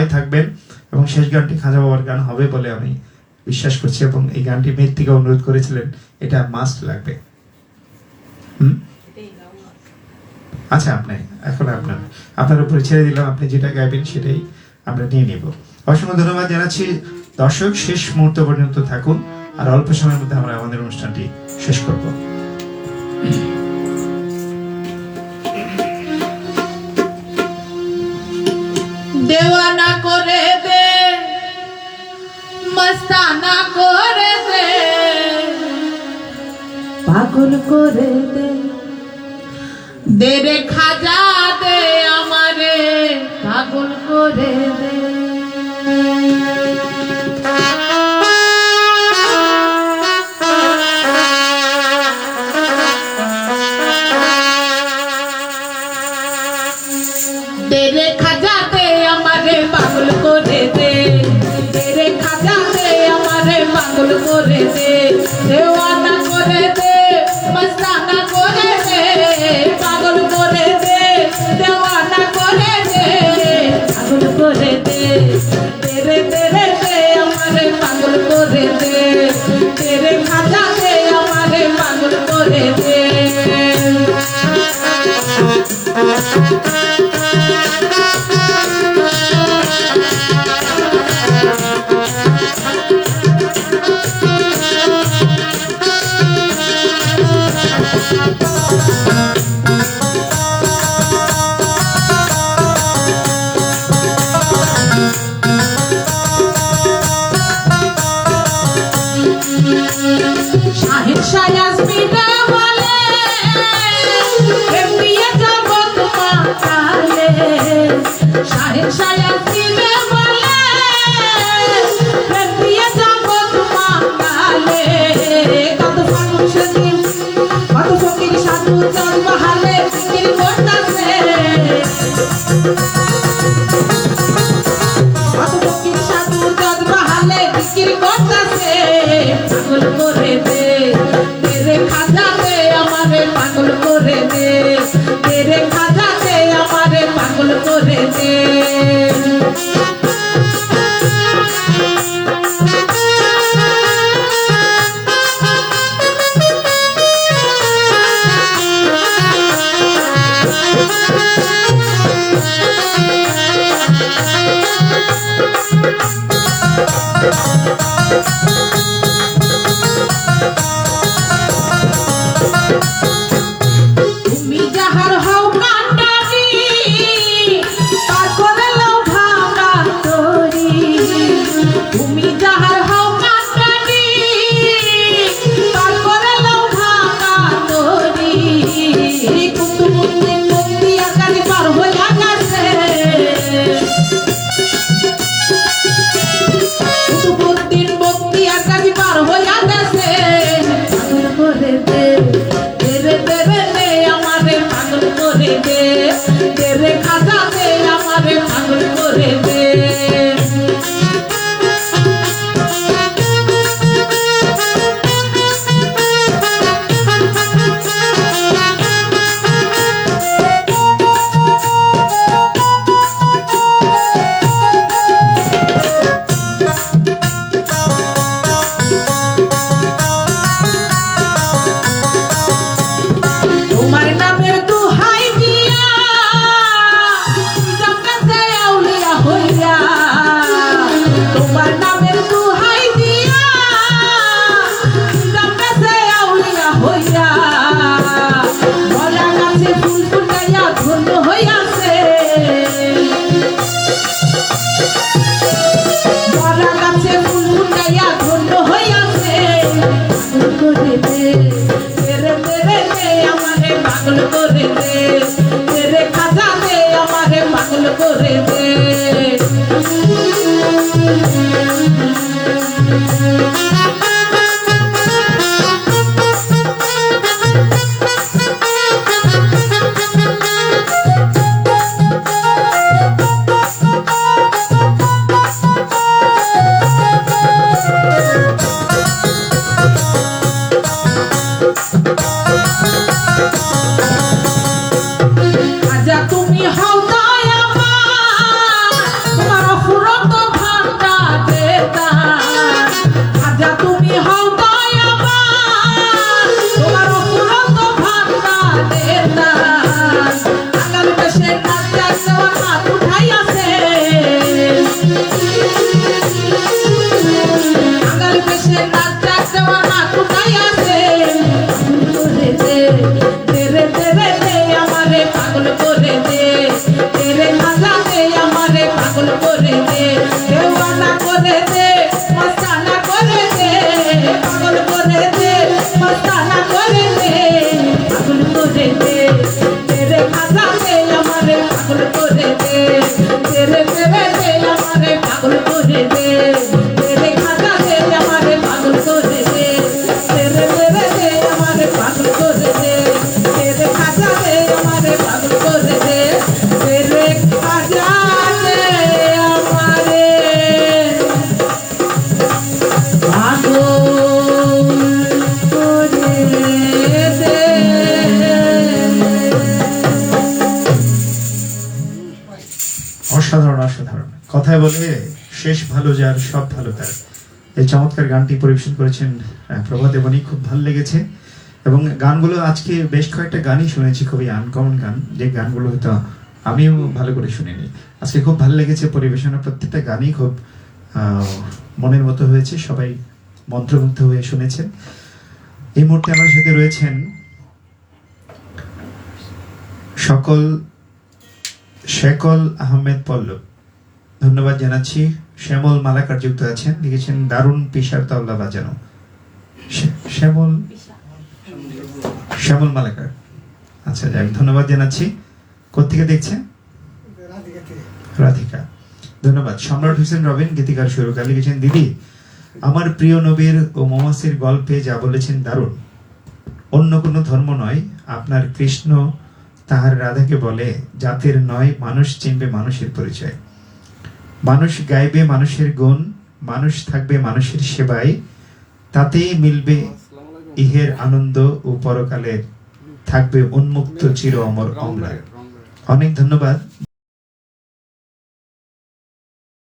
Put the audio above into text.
থাকবেন এবং শেষ গানটি খাজা বাবার গান হবে বলে আমি বিশ্বাস করছি এবং এই গানটি মেয়ের থেকে অনুরোধ করেছিলেন, এটা মাস্ট লাগবে। আচ্ছা, আপনি এখন আপনার উপরে ছেড়ে দিলাম, আপনি যেটা গাইবেন সেটাই আমরা নিয়ে নেব। অসংখ্য ধন্যবাদ জানাচ্ছি। দর্শক শেষ মুহূর্ত পর্যন্ত থাকুন, আর অল্প সময়ের মধ্যে আমরা আমাদের অনুষ্ঠানটি শেষ করব। দেওয়ানা করে দে, মস্তানা করে দে, পাগল করে দে, দে রে খাজা দে আমারে পাগল করে দে। দে রে খাজা দে আমারে পাগল করে দে, দে রে খাজা দে আমারে পাগল করে দে, দেওয়ানা করে দে, মস্তানা করে দে, পাগল করে দে, দেওয়ানা করে দে, পাগল করে দে, দে রে দে আমারে পাগল করে দে, দে রে খাজা দে আমারে পাগল করে দে। শাহিন শায়াজমিনে বলে প্রেমিয়ে যাব তোমার কালে, শাহিন শায়াজমিনে বলে প্রেমিয়ে যাব তোমার কালে, কত ফাগুন সেদিন কত ফকির সাধু জন্মহালে ফিকির করতাছে, কত ফকির সাধু জন্মহালে ফিকির করতাছে, পাগল করে দে, দে রে খাজা দে আমারে পাগল করে দে, দে রে খাজা দে আমারে পাগল করে দে। তুমি যাহার হও কান্ডারি, তারপরে লও ভাঙা তরি, তুমি যাহার হও কান্ডারি, তারপরে লও ভাঙা তরি, কুতুবুদ্দিন বন্দিয়াকারী পার হইয়া গেছে, কুতুবুদ্দিন বন্দিয়াকারী পার হইয়া গেছে, পাগল করে দে, দে রে দে আমারে পাগল করে দে, দে রে খাজা দে আমারে পাগল করে দে। তোমার নামের দুহাই দিয়া জগতে আউলিয়া হইয়া, তোমার নামের দুহাই দিয়া জগতে আউলিয়া হইয়া, মরা গাছে ফুল ফুটাইয়া ধন্য হইয়াছে, মরা গাছে ফুল ফুটাইয়া ধন্য হইয়াছে, পাগল করে দে, দে রে দে আমারে পাগল করে দে, দে রে খাজা দে আমারে পাগল করে দে। অসাধারণ অসাধারণ, কথায় বলে শেষ ভালো যার সব ভালো তার। এই চমৎকার গানটি পরিবেশন করেছেন প্রভাত দেবনী, খুব ভালো লেগেছে। এবং গানগুলো আজকে বেশ কয়েকটা গানই শুনেছি, খুবই আনকমন গান, যে গানগুলো হয়তো আমিও ভালো করে শুনিনি। আজকে খুব ভালো লেগেছে পরিবেশনা, প্রত্যেকটা গানই খুব মনের মতো হয়েছে, সবাই মন্ত্রমুগ্ধ হয়ে শুনেছেন। এই মুহূর্তে আমার সাথে রয়েছেন শেকল আহমেদ পল্লব, ধন্যবাদ জানাচ্ছি। শ্যামল মালাকার যুক্ত আছেন, লিখেছেন দারুণ পিসার তবলা বাজানো। শ্যামল মালাকার, আচ্ছা যাক, ধন্যবাদ জানাচ্ছি। কোত্থেকে দেখছেন? রাধিকা, ধন্যবাদ। সম্রাট হোসেন রবিন, গীতিকার সুরকার, লিখেছেন দিদি আমার প্রিয় নবীর ও মোমাসির গল্পে যা বলেছেন দারুণ। অন্য কোনো ধর্ম নয়, আপনার কৃষ্ণ তাহার রাধাকে বলে জাতের নয়, মানুষ চিনবে মানুষের পরিচয়। মানুষ গাইবে মানুষের গুণ, মানুষ থাকবে মানুষের সেবায়, তাতেই মিলবে ইহের আনন্দ ও পরকালের থাকবে উন্মুক্ত চির অমর অম্লান। অনেক ধন্যবাদ।